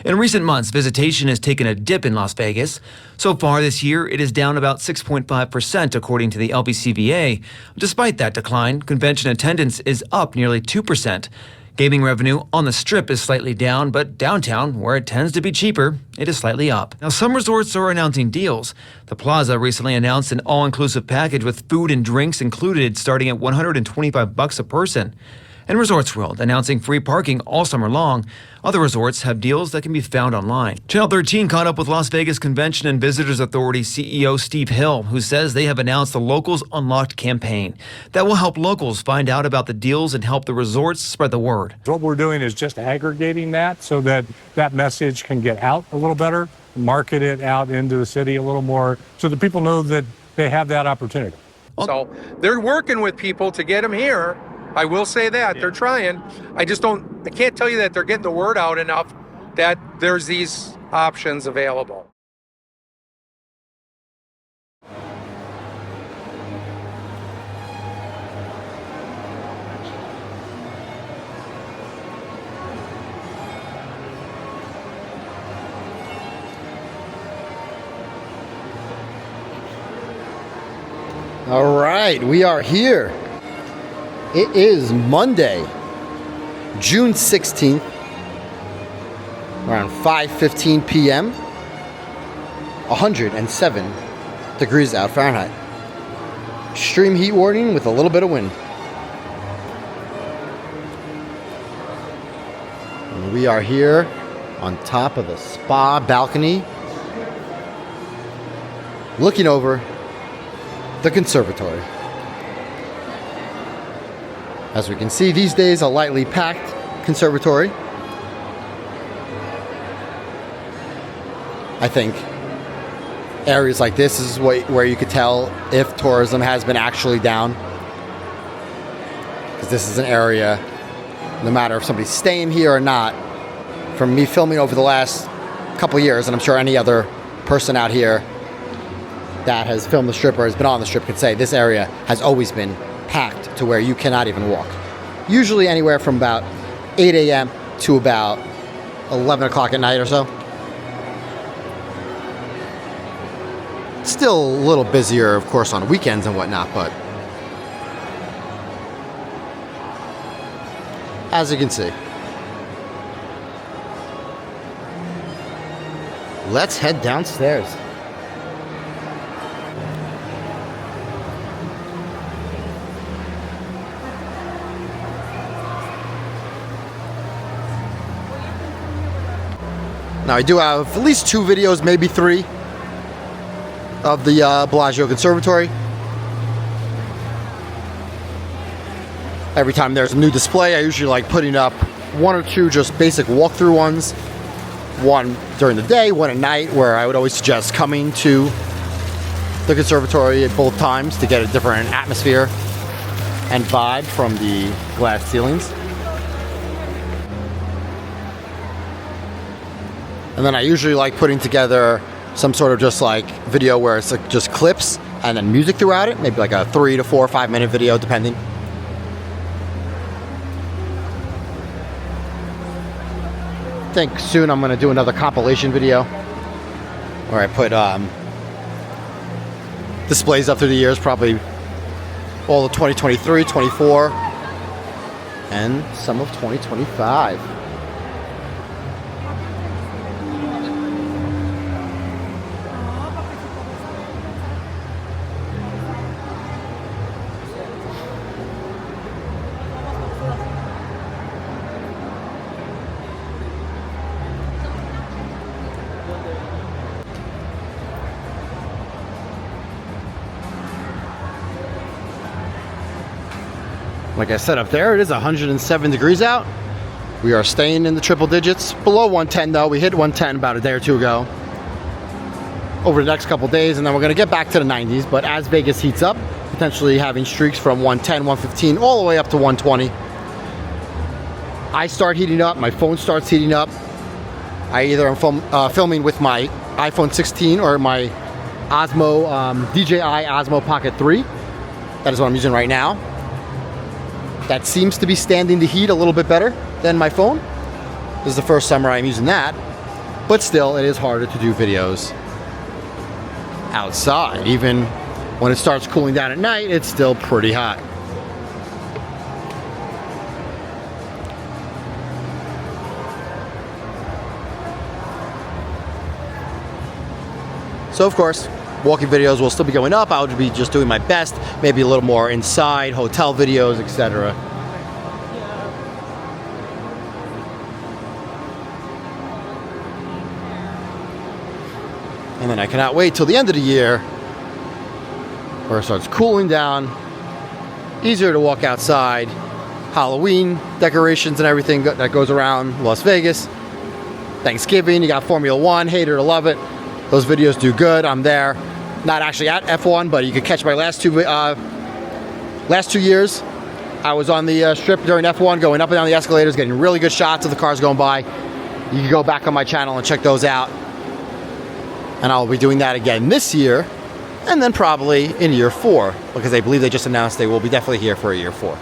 In recent months, visitation has taken a dip in Las Vegas. So far this year, it is down about 6.5%, according to the LVCVA. Despite that decline, convention attendance is up nearly 2%. Gaming revenue on the Strip is slightly down, but downtown, where it tends to be cheaper, it is slightly up. Now, some resorts are announcing deals. The Plaza recently announced an all-inclusive package with food and drinks included, starting at $125 a person. And Resorts World announcing free parking all summer long. Other resorts have deals that can be found online. Channel 13 caught up with Las Vegas Convention and Visitors Authority CEO Steve Hill, who says they have announced the Locals Unlocked campaign that will help locals find out about the deals and help the resorts spread the word. What we're doing is just aggregating that so that that message can get out a little better, market it out into the city a little more so that people know that they have that opportunity. So they're working with people to get them here. I will say that they're trying. I can't tell you that they're getting the word out enough that there's these options available. All right, we are here. It is Monday, June 16th, around 5:15 p.m., 107 degrees out Fahrenheit. Extreme heat warning with a little bit of wind. And we are here on top of the spa balcony, looking over the conservatory. As we can see, these days, a lightly packed conservatory. I think areas like this is where you could tell if tourism has been actually down. Because this is an area, no matter if somebody's staying here or not, from me filming over the last couple years, and I'm sure any other person out here that has filmed the Strip or has been on the Strip could say this area has always been packed to where you cannot even walk. Usually anywhere from about 8 a.m. to about 11 o'clock at night or so. Still a little busier, of course, on weekends and whatnot, but as you can see. Let's head downstairs. Now, I do have at least 2 videos, maybe 3, of the Bellagio Conservatory. Every time there's a new display, I usually like putting up 1 or 2 just basic walkthrough ones. One during the day, one at night, where I would always suggest coming to the conservatory at both times to get a different atmosphere and vibe from the glass ceilings. And then I usually like putting together some sort of just like video where it's like just clips and then music throughout it. Maybe like a 3 to 4 or 5 minute video, depending. I think soon I'm gonna do another compilation video where I put displays up through the years, probably all of 2023, 24, and some of 2025. Like I said, up there, it is 107 degrees out. We are staying in the triple digits. Below 110 though. We hit 110 about a day or 2 ago. Over the next couple days, and then we're gonna get back to the 90s. But as Vegas heats up, potentially having streaks from 110, 115, all the way up to 120. I start heating up, my phone starts heating up. I either am filming with my iPhone 16 or my Osmo, DJI Osmo Pocket 3. That is what I'm using right now. That seems to be standing the heat a little bit better than my phone. This is the first summer I'm using that. but still, it is harder to do videos outside. Even when it starts cooling down at night, it's still pretty hot. So of course, walking videos will still be going up. I'll be just doing my best, maybe a little more inside, hotel videos, etc. And then I cannot wait till the end of the year where it starts cooling down, easier to walk outside, Halloween decorations and everything that goes around Las Vegas. Thanksgiving, you got Formula One, hate it or love it. Those videos do good. I'm there. Not actually at F1, but you could catch my last two years. I was on the strip during F1, going up and down the escalators, getting really good shots of the cars going by. You can go back on my channel and check those out. And I'll be doing that again this year, and then probably in year 4, because I believe they just announced they will be definitely here for a year 4.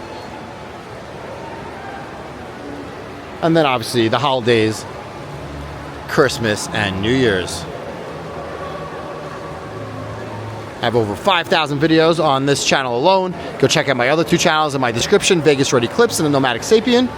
And then obviously the holidays, Christmas and New Year's. I have over 5,000 videos on this channel alone. Go check out my other 2 channels in my description, Vegas Ready Clips and the Nomadic Sapien.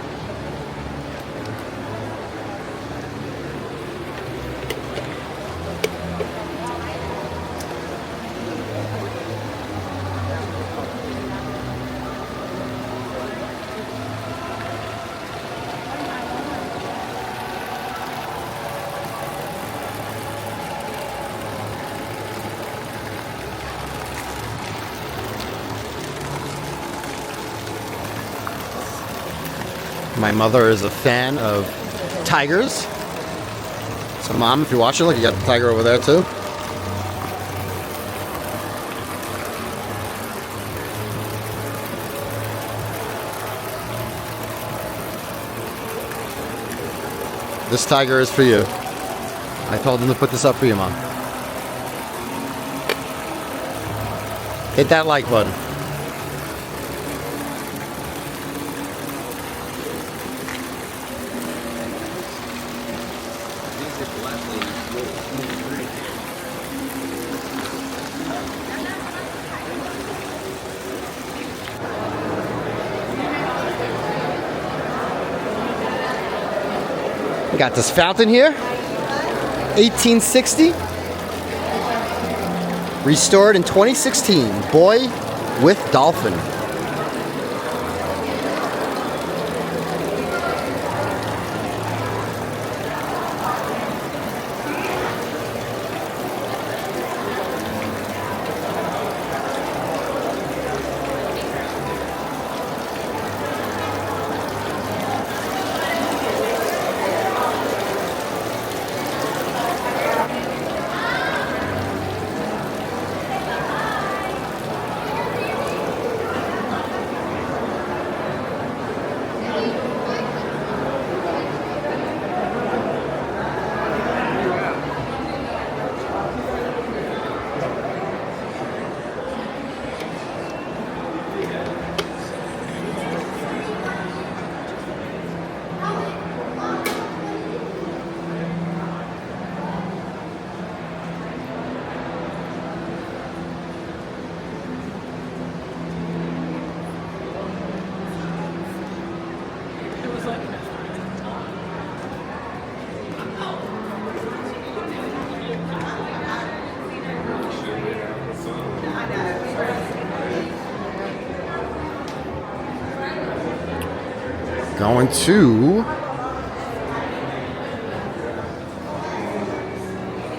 My mother is a fan of tigers. So Mom, if you're watching, look, you got the tiger over there too. This tiger is for you. I told them to put this up for you, Mom. Hit that like button. We got this fountain here, 1860, restored in 2016, Boy with Dolphin. Going to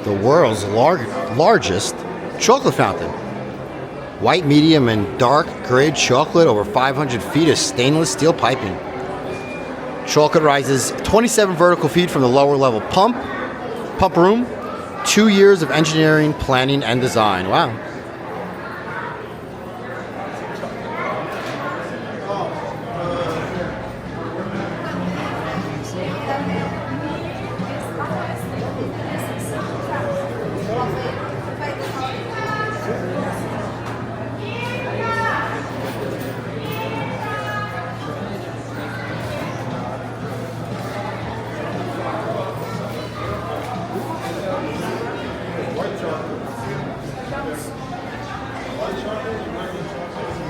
the world's largest chocolate fountain. White, medium, and dark grade chocolate, over 500 feet of stainless steel piping. Chocolate rises 27 vertical feet from the lower level pump room. 2 years of engineering, planning, and design. Wow.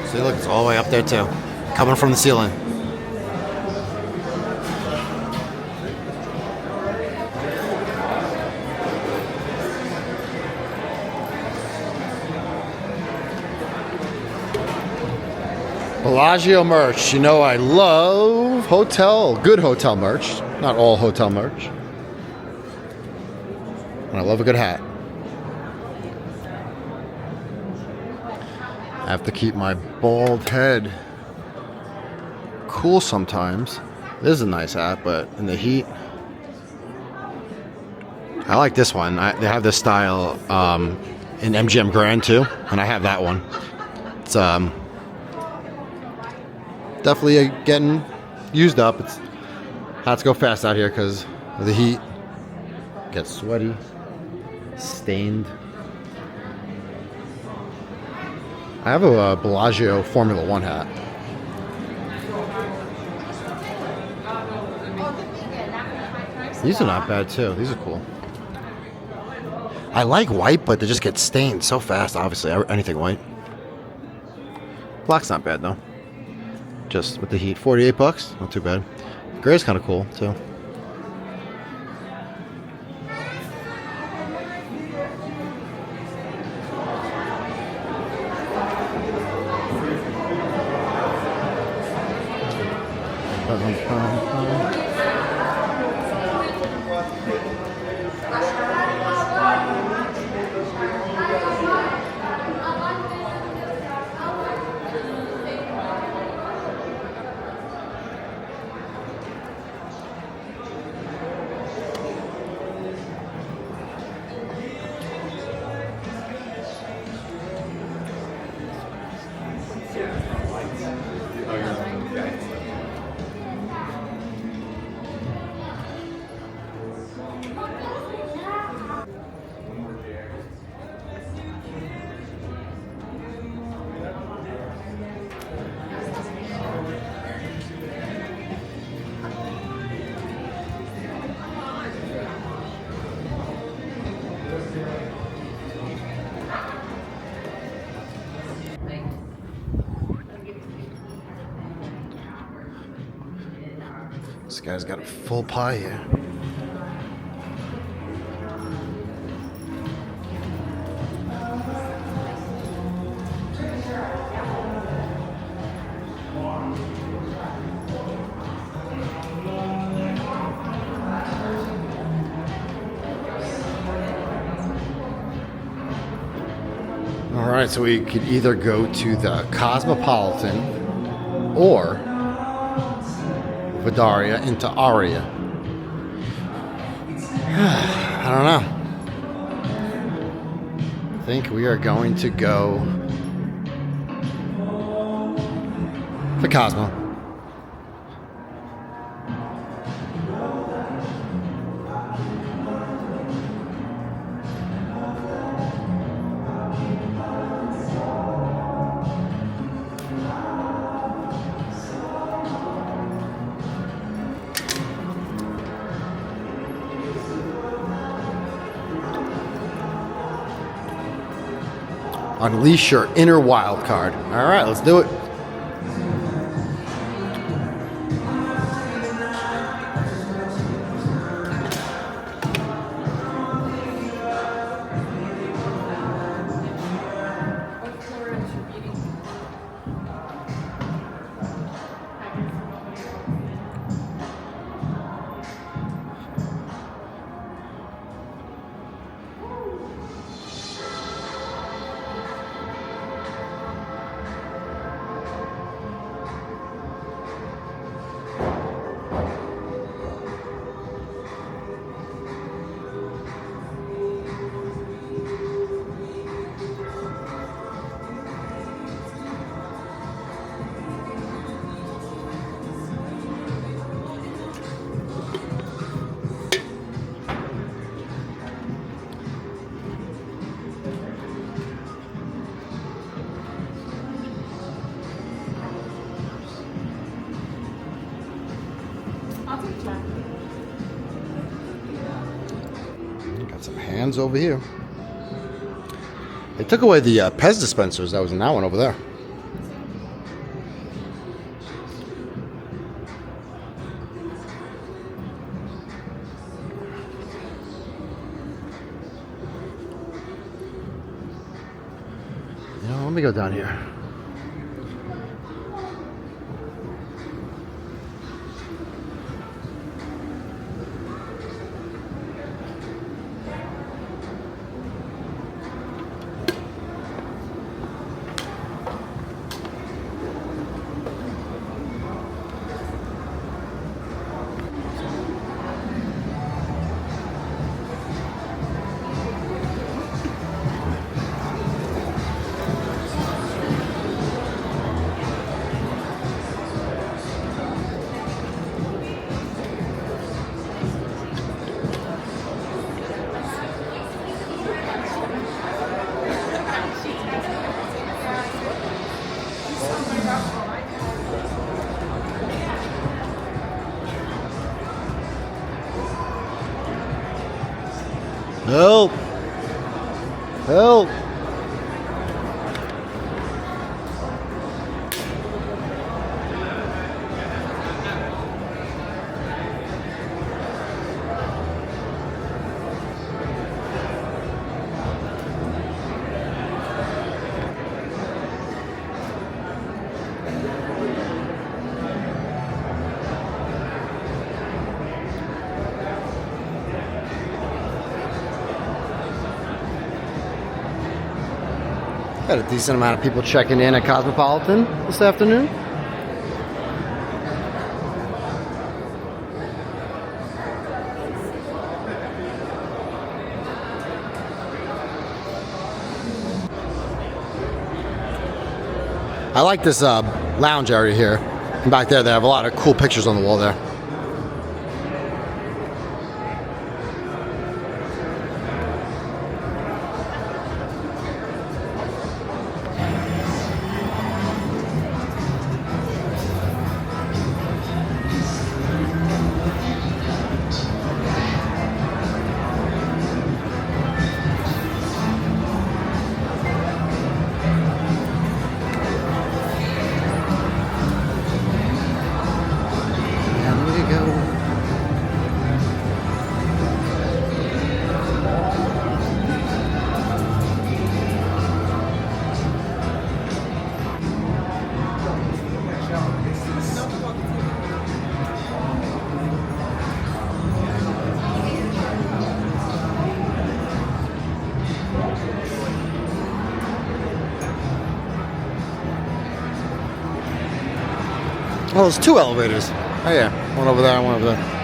See, look, it's all the way up there too, coming from the ceiling. Bellagio merch. You know I love good hotel merch. Not all hotel merch. And I love a good hat. I have to keep my bald head cool sometimes. This is a nice hat, but in the heat, I like this one. They have this style in MGM Grand too, and I have that one. It's definitely getting used up. Hats go fast out here because of the heat. Gets sweaty, stained. I have a Bellagio Formula One hat. These are not bad too. These are cool. I like white, but they just get stained so fast. Obviously, anything white. Black's not bad though. Just with the heat, $48, not too bad. Gray's kind of cool too. This guy's got a full pie here. All right, so we could either go to the Cosmopolitan or Vidaria into Aria. I don't know. I think we are going to go for Cosmo. Unleash your inner wild card. All right, let's do it. Got some hands over here. They took away the Pez dispensers that was in that one over there. me go down here. Help! Help! Got a decent amount of people checking in at Cosmopolitan this afternoon. I like this lounge area here. And back there, they have a lot of cool pictures on the wall there. Oh, there's two elevators. Oh yeah, one over there and one over there.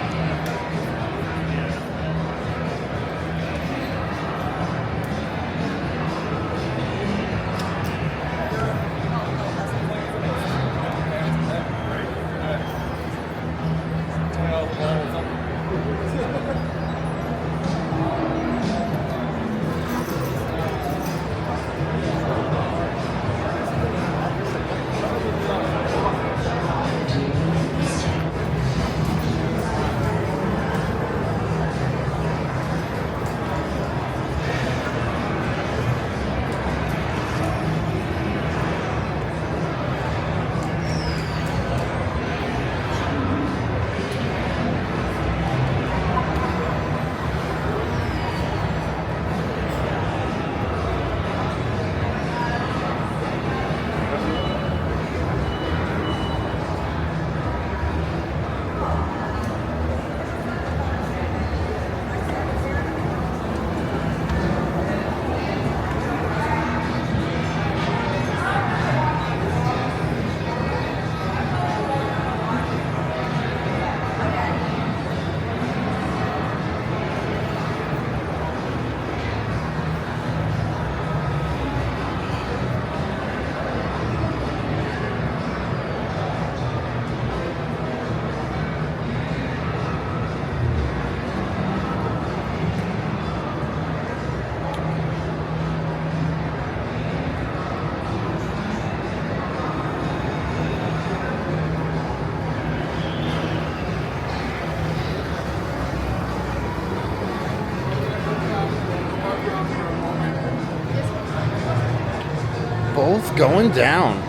Both going down.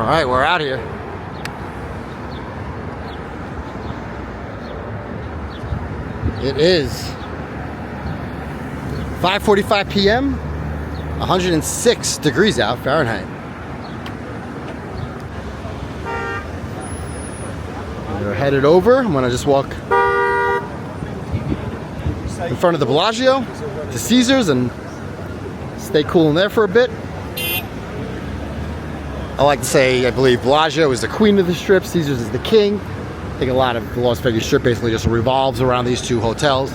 All right, we're out here. It is 5:45 p.m. 106 degrees out Fahrenheit. We're headed over. I'm gonna just walk in front of the Bellagio to Caesars and stay cool in there for a bit. I like to say, I believe Bellagio is the queen of the strip, Caesars is the king. I think a lot of the Las Vegas Strip basically just revolves around these two hotels.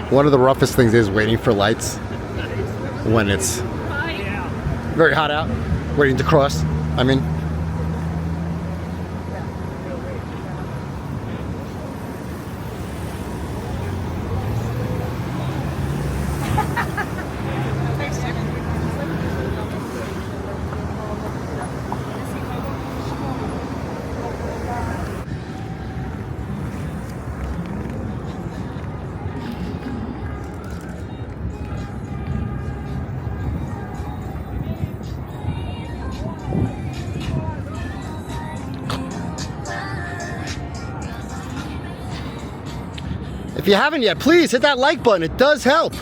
One of the roughest things is waiting for lights when it's very hot out, waiting to cross. I mean, if you haven't yet, please hit that like button. It does help.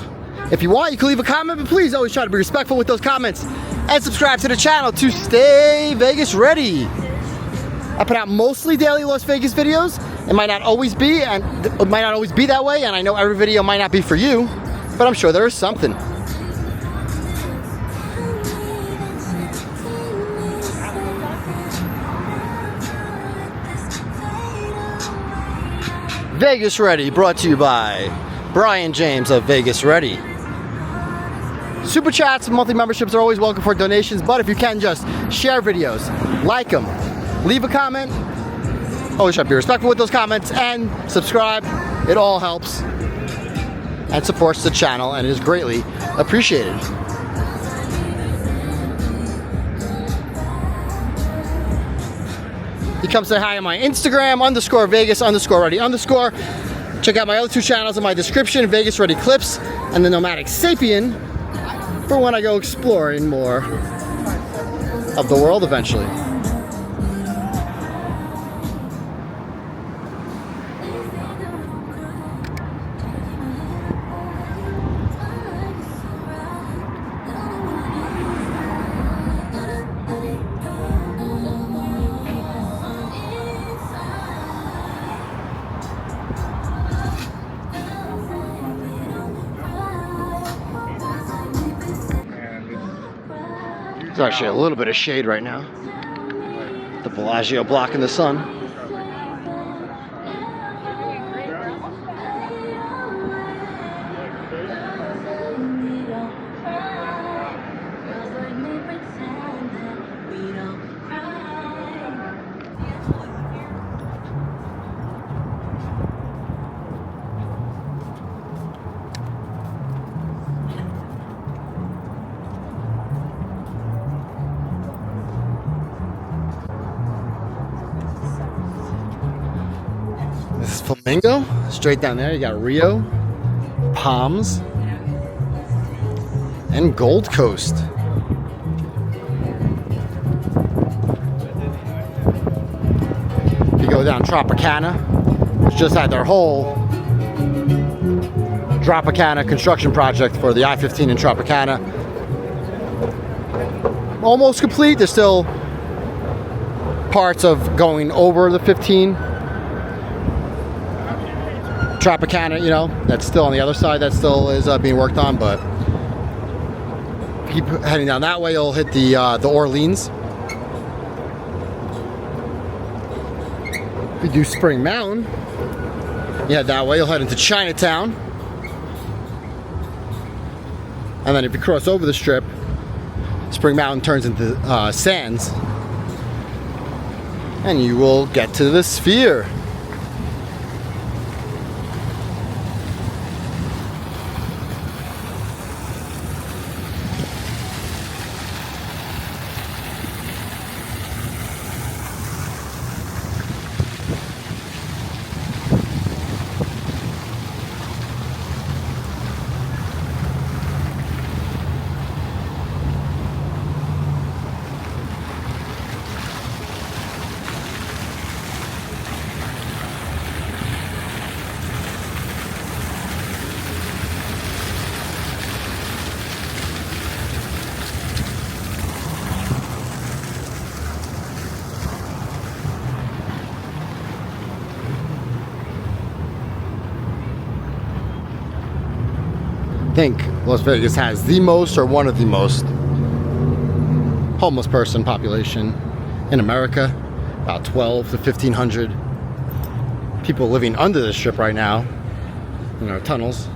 If you want, you can leave a comment, but please always try to be respectful with those comments. And subscribe to the channel to stay Vegas ready. I put out mostly daily Las Vegas videos. It might not always be, and it might not always be that way, and I know every video might not be for you, but I'm sure there is something. Vegas Ready, brought to you by Brian James of Vegas Ready. Super chats and monthly memberships are always welcome for donations, but if you can, just share videos, like them, leave a comment. Always try to be respectful with those comments, and subscribe. It all helps and supports the channel and is greatly appreciated. You come say hi on my Instagram, _Vegas_Ready_. Check out my other two channels in my description, Vegas Ready Clips and the Nomadic Sapien, for when I go exploring more of the world eventually. There's actually a little bit of shade right now. The Bellagio blocking the sun. This is Flamingo. Straight down there, you got Rio, Palms, and Gold Coast. You go down Tropicana, which just had their whole Tropicana construction project for the I-15 in Tropicana. Almost complete. There's still parts of going over the 15. Tropicana, you know, that's still on the other side. That still is being worked on, but keep heading down that way, you'll hit the Orleans. If you do Spring Mountain, you head that way, you'll head into Chinatown. And then if you cross over the strip, Spring Mountain turns into Sands. And you will get to the Sphere. think Las Vegas has the most or one of the most homeless person population in America. About 12 to 1,500 people living under the strip right now in our tunnels.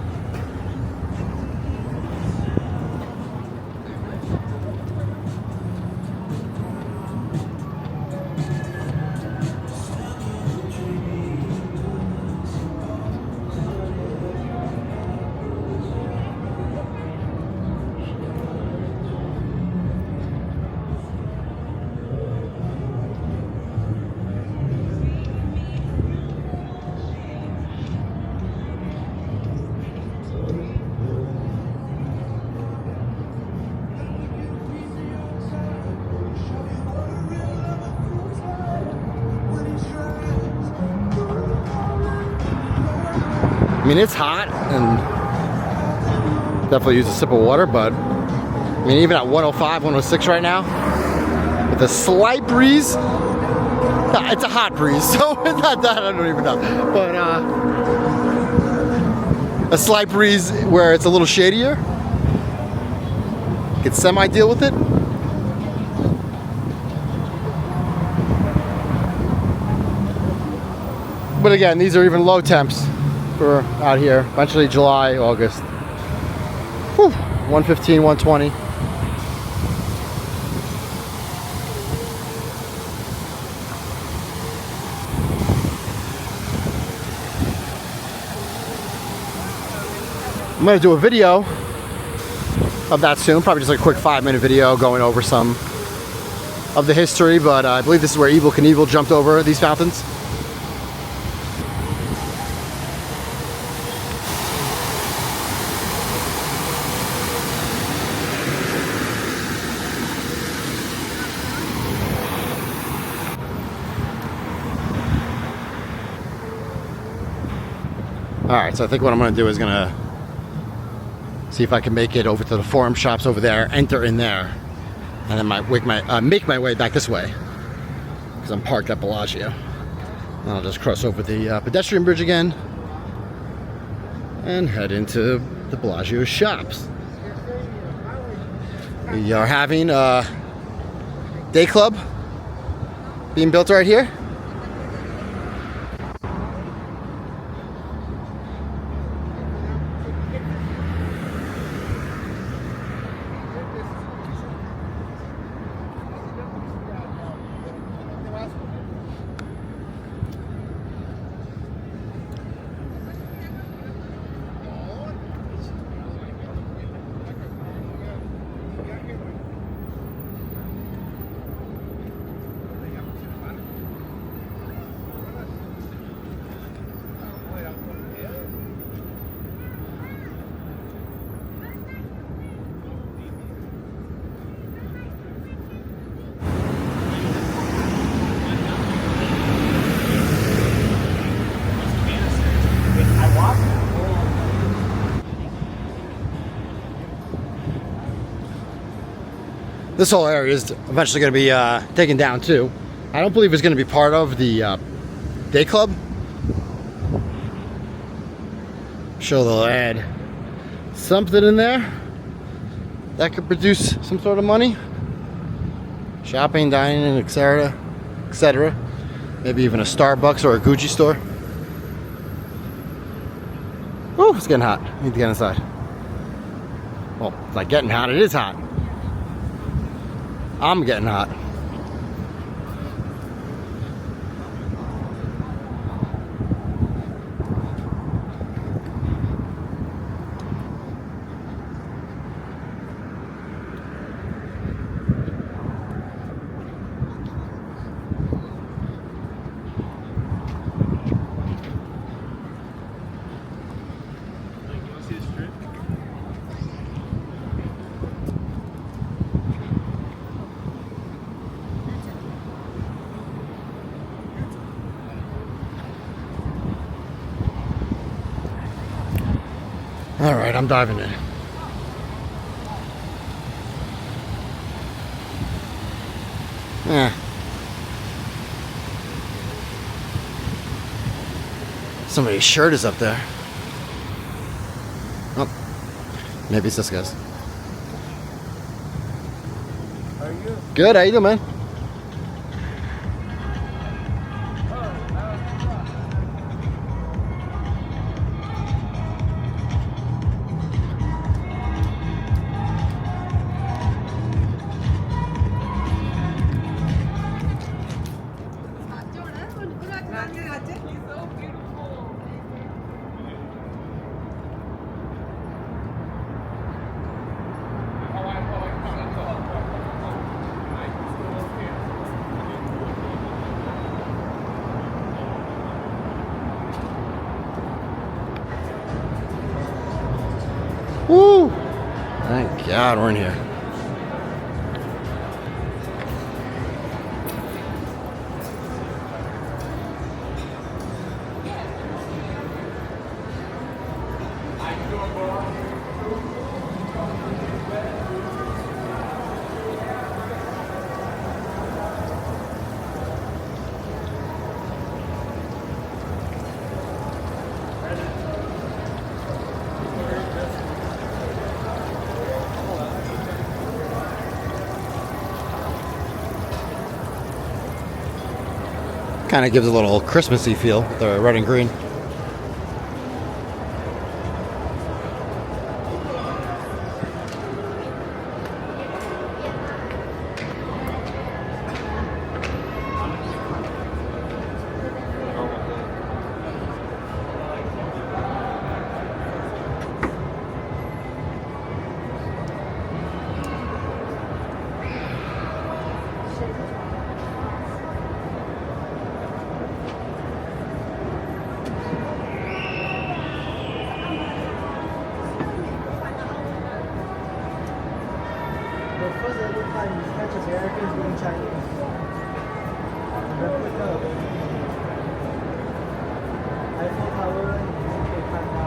I mean, it's hot and definitely use a sip of water, but I mean, even at 105, 106 right now, with a slight breeze, it's a hot breeze, so it's not that, I don't even know, but a slight breeze where it's a little shadier, can semi-deal with it. But again, these are even low temps for out here. Eventually July, August. Whew, 115, 120. I'm gonna do a video of that soon, probably just like a quick 5-minute video going over some of the history, but I believe this is where Evel Knievel jumped over these fountains. Alright, so I think what I'm going to do is going to see if I can make it over to the Forum Shops over there, enter in there, and then make my way back this way, because I'm parked at Bellagio. And I'll just cross over the pedestrian bridge again, and head into the Bellagio shops. We are having a day club being built right here. This whole area is eventually going to be taken down too. I don't believe it's going to be part of the day club. Sure, they'll add something in there that could produce some sort of money. Shopping, dining, etc., etc. Maybe even a Starbucks or a Gucci store. Oh, it's getting hot. I need to get inside. Well, it's not getting hot. It is hot. I'm getting hot. All right, I'm diving in. Somebody's shirt is up there. Oh, Maybe it's this guy's. How are you? Good, how you doing, man? Woo! Thank God we're in here. Kind of gives a little Christmassy feel with the red and green. First every time you catch us, everything's in Chinese. Eiffel Tower 你可以看到。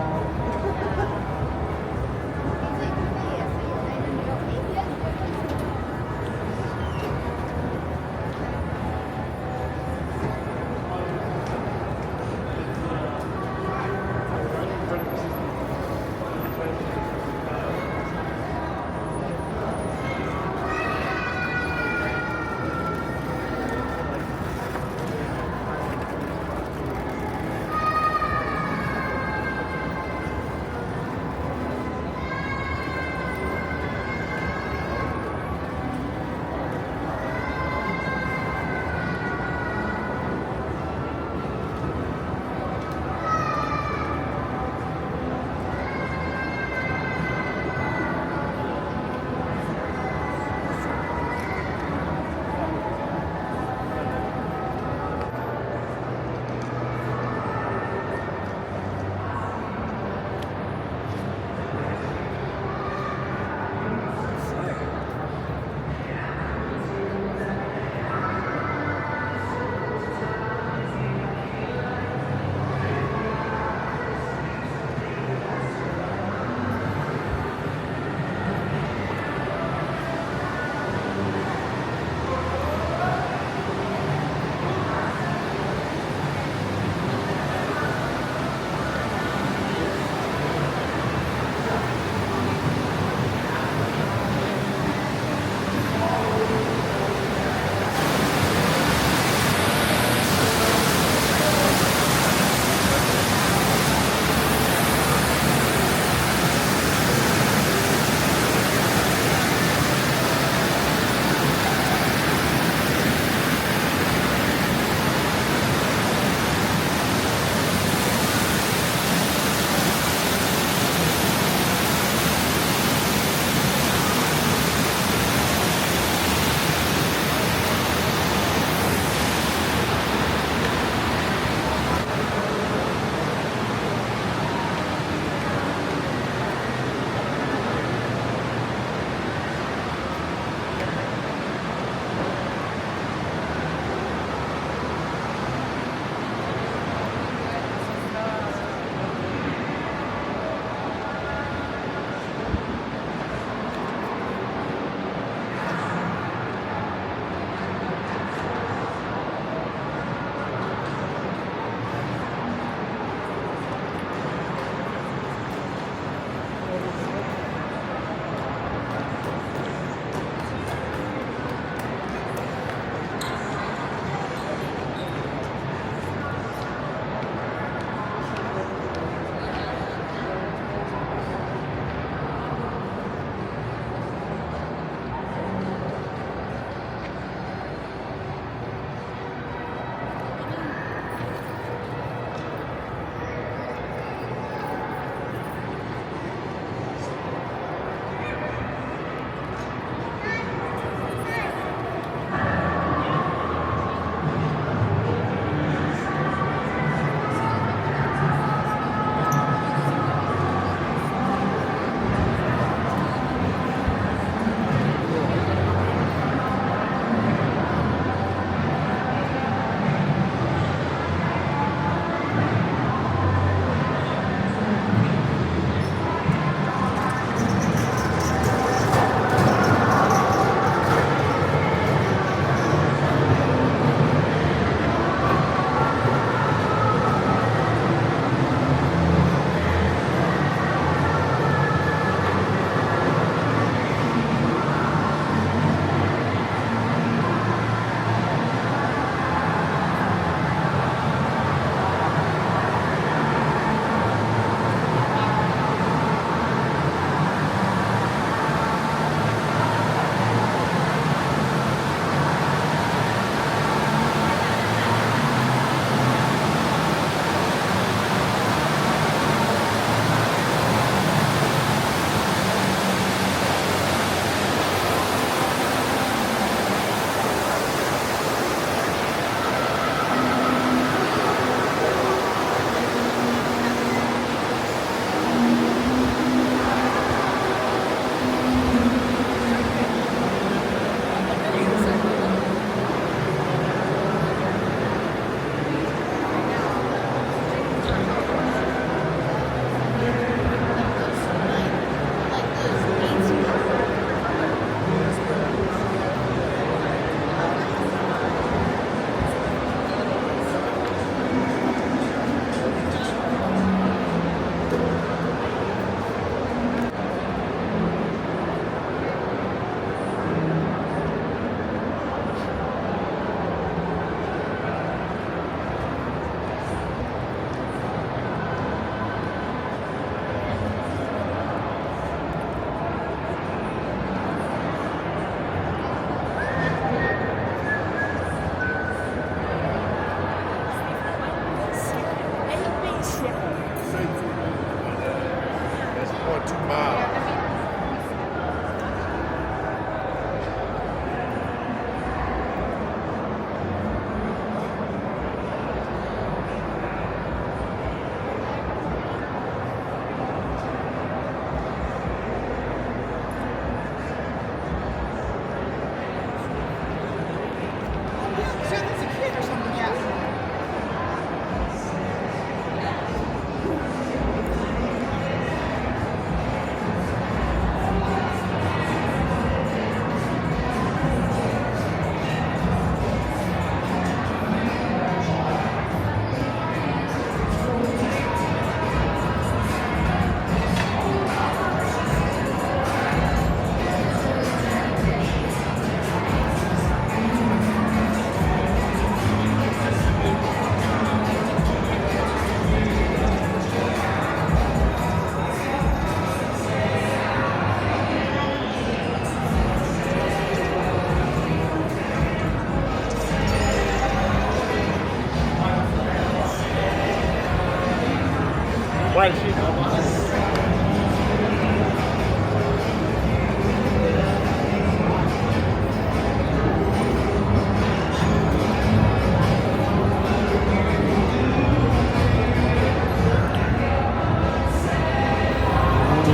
Why does she know?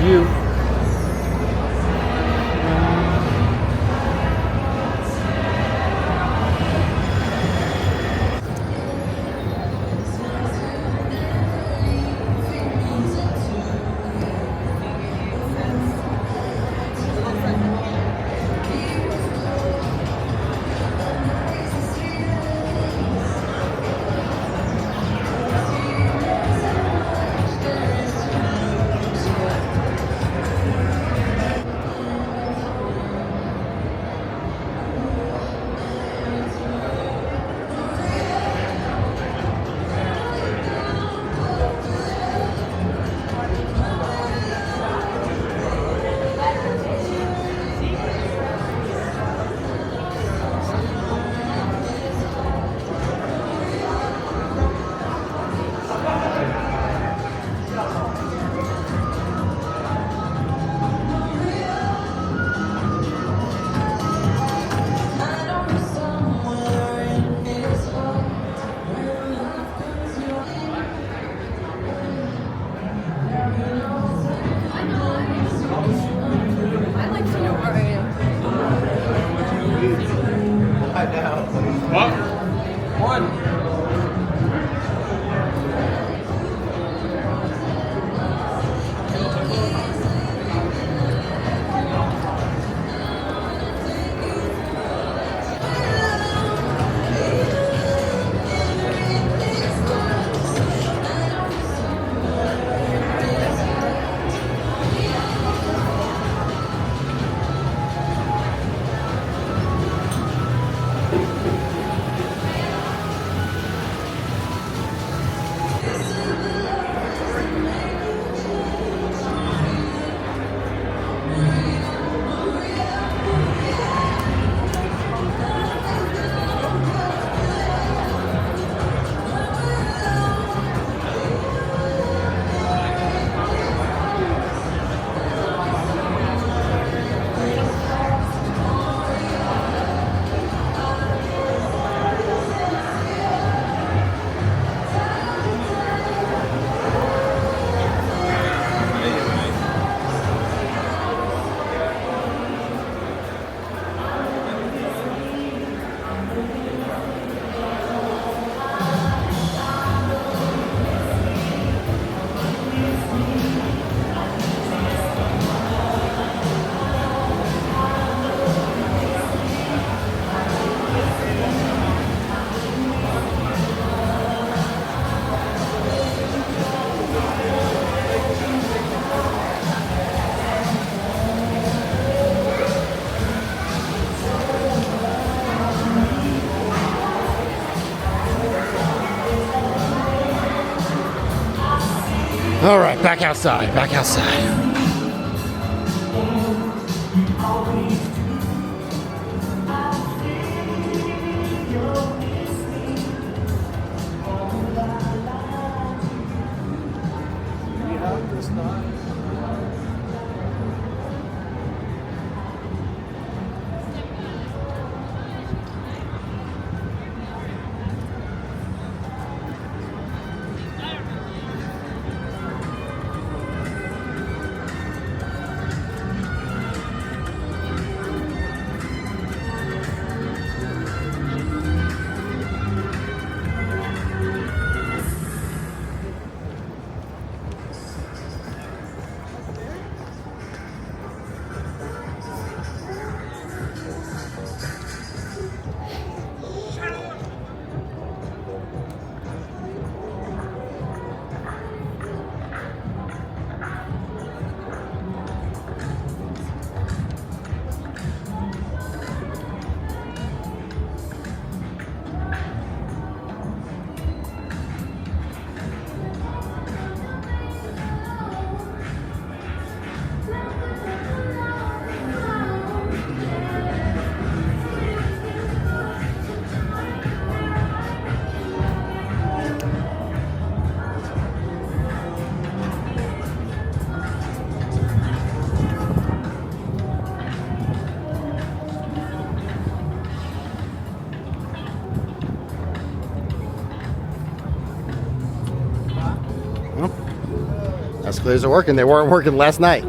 You. All right, back outside, back outside. Escalators are working. They weren't working last night. I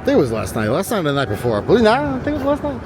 think it was last night. Last night or the night before. Believe it or not, I think it was last night.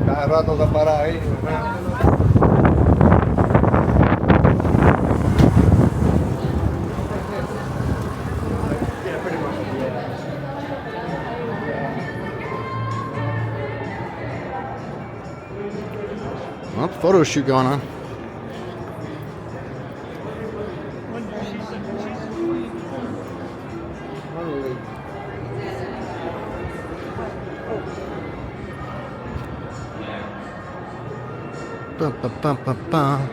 Cada rato está parada ahí. Well, photo shoot going on. Bum, bum, bum, bum, bum.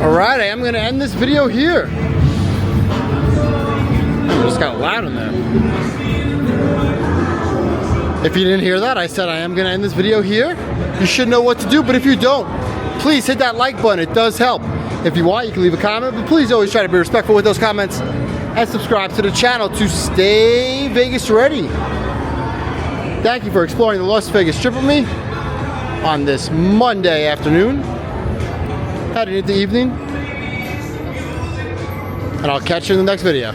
Alright, I am going to end this video here. It just got loud in there. If you didn't hear that, I said I am going to end this video here. You should know what to do, but if you don't, please hit that like button. It does help. If you want, you can leave a comment, but please always try to be respectful with those comments and subscribe to the channel to stay Vegas ready. Thank you for exploring the Las Vegas Strip with me on this Monday afternoon. Heading into the evening. And I'll catch you in the next video.